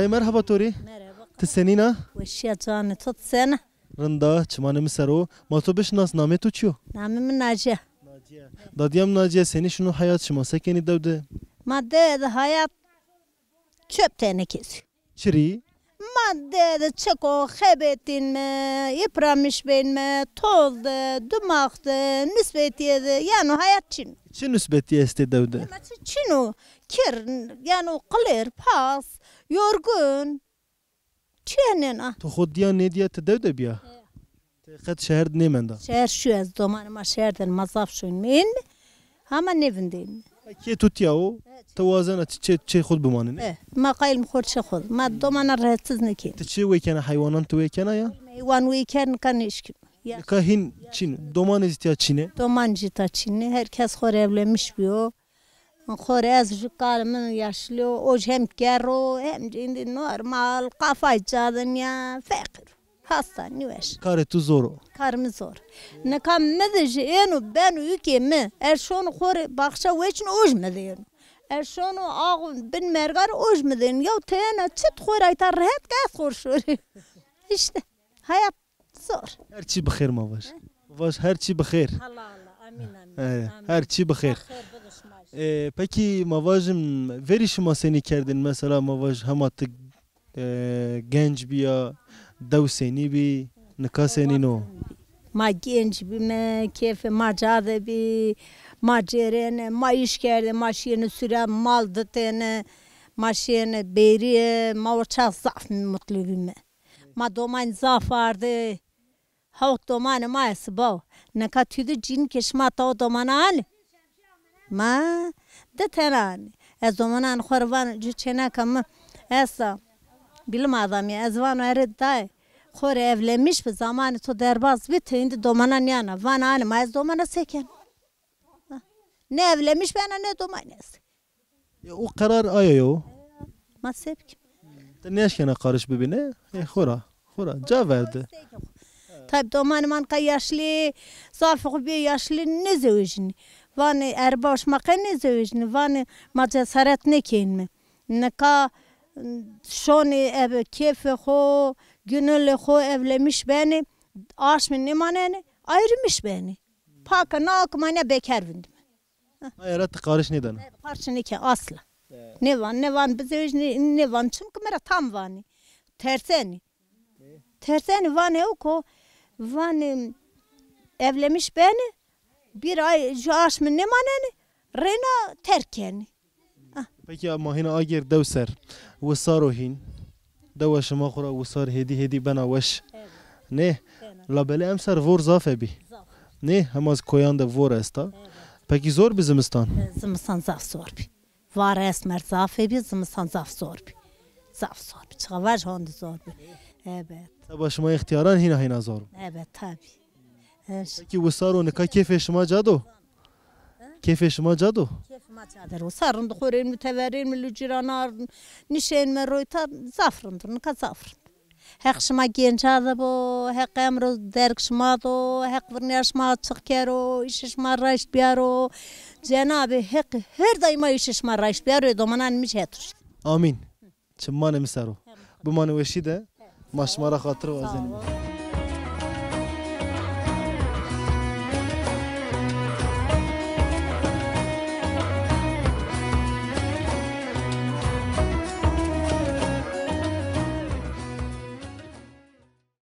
Dayı merhaba Tori. Merhaba. Tsenina. Veşya canı tut sen. Rında çimane misero. Matobeş nas name tu çiyo. Namım Naciye. Dadiyam Naciye seni şunu hayat şıma sekeni devde. Madde de hayat çöp tenekesi. Çiri. Madde de çeko hebetin mi, yıpramış ben mi, tozdu, dumaktı, nispetiydi. Yani hayat çin. Çin üsbeti este devde. Çinu, kir, yani kılir, pas, yorgun. Çenina. Tu xodiya ne diye te devde biya. Kat şehir nemenda. Şehir şu ez domanıma şehirden mazaf şuyun min. Ama nevindeyim. Ki tutya o. Tevazana çe xod bimanin. ما قايل مخور شخوذ ما دوما رهتز نكي Tçi wekene hayvanan tu wekene ya. وان ويكن كان يشكي Kahin Çin. Doman istiya Çin'e. دومان جيتا çini herkes xor evlenmiş biyo xor ez şu kalımın yaşlı o hem gero hem cindi normal kafayı cadın ya fakir hasta niveş Kare tu zoro. karımı zor ne kam medeci enu ben ülke mi şonu xor bakşa veçin oj medeyim şonu ağın bin mergar oj medeyim ya tene çit xor aytar rahat kas xor şuri işte hayat zor Her çi bixir mavaş. Mavaş her çi bixir. Allah Allah amin amin Her çi bixir. Peki mavajım veri şuma seni kerdin mesela mavaj hamat genç biya dev seni bi nika seni no. ما genç bime keyfe ma cade bi ma cerene ma iş kerde ma şiyene süre mal dıtene ma şiyene beriye ma uçak zaf mutlu bime ma doman zaf vardı havuk domanı ma esbav neka tüdü cin keşma ta o domanan ma dıtenan ez domanan xorvan cüçene kam esa bilim adam ya ezvan ered day خور evlenmiş به زمان تو derbaz bitti indi domana yana van anım az domana seken ne evlenmiş bana ne domanes O karar ayayo. masep Ne yaşkana karış bibine? Xora. Ca verdi. tabi domanıman ka yaşlı zafık bir yaşlı ne zevcini vani erbaş maka ne zevcini vani ma cesaret ne keyin ne ka şoni ev keyfe ho gönüllü ho evlenmiş beni aşmın nimaneni ayrılmış beni paka nakmane bekar bindim Ayarat karış neden? karşını ki asla ne van bize ne van çünkü mera tam vani terseni vani oko vani evlenmiş beni bir ay aşmın nimaneni rena terkeni Peki ama hina agir devser. Vesaro hin. Dewa şama xora vesar hedi bana weş. Ne? La bele emser vor zafe bi. Ne? Hemaz koyan da vor esta. Peki zor bir zimistan. zimistan zaf zor bi var esmer zafe bi zimistan zaf zor bi çıkavaş hondu zor bi evet Başıma ihtiyaran hina zor. evet tabi Peki vesaro nika keyfe şama cado. Keyfe şama cado. ما تقدر وصارن دخورين متوارين من الجيرانار نشين من رويتا زافرن نكا زافرن هق شما جنج هذا بو هق امرو درك شما دو هق ورنياش ما تسكرو ايش شما رايش بيارو جنابي هق هر دايما ايش شما رايش بيارو دومانان مش هتش Amin. Çimmane misaro. Bu manu veşide maşmara hatır vazeni.